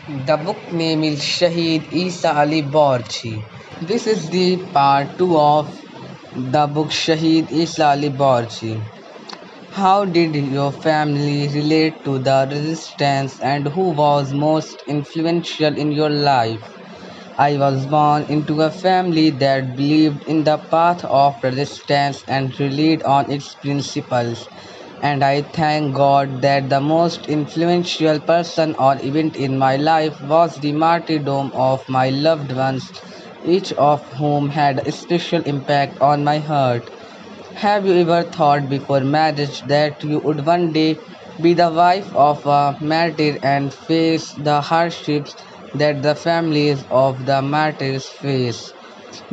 The book name is Shaheed Isa Ali Burji. This is the part 2 of the book Shaheed Isa Ali Burji. How did your family relate to the resistance and who was most influential in your life? I was born into a family that believed in the path of resistance and relied on its principles. And I thank God that the most influential person or event in my life was the martyrdom of my loved ones, each of whom had a special impact on my heart. Have you ever thought before marriage that you would one day be the wife of a martyr and face the hardships that the families of the martyrs face?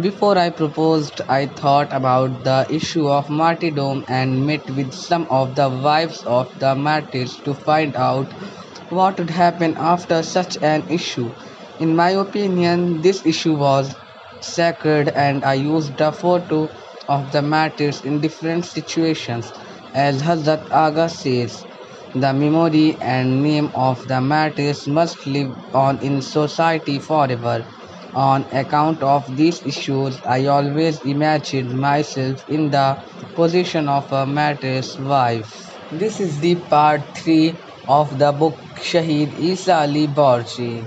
Before I proposed, I thought about the issue of martyrdom and met with some of the wives of the martyrs to find out what would happen after such an issue. In my opinion, this issue was sacred, and I used a photo of the martyrs in different situations. As Hazrat Aga says, the memory and name of the martyrs must live on in society forever. On account of these issues, I always imagined myself in the position of a martyr's wife. This is the part 3 of the book Shaheed Isa Ali Burji.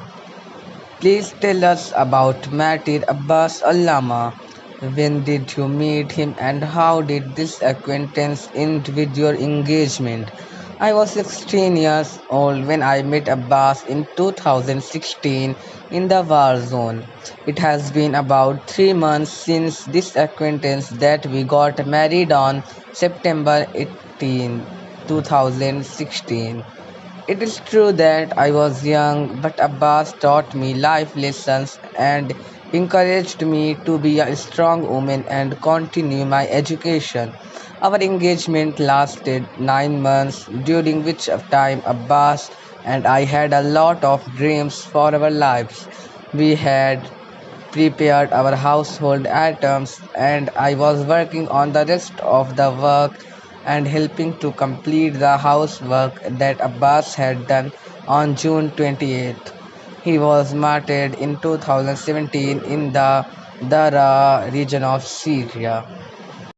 Please tell us about Martyr Abbas Allama. When did you meet him and how did this acquaintance end with your engagement? I was 16 years old when I met Abbas in 2016 in the war zone. It has been about 3 months since this acquaintance that we got married on September 18, 2016. It is true that I was young, but Abbas taught me life lessons and encouraged me to be a strong woman and continue my education. Our engagement lasted 9 months, during which time Abbas and I had a lot of dreams for our lives. We had prepared our household items, and I was working on the rest of the work and helping to complete the housework that Abbas had done on June 28th. He was martyred in 2017 in the Dara region of Syria.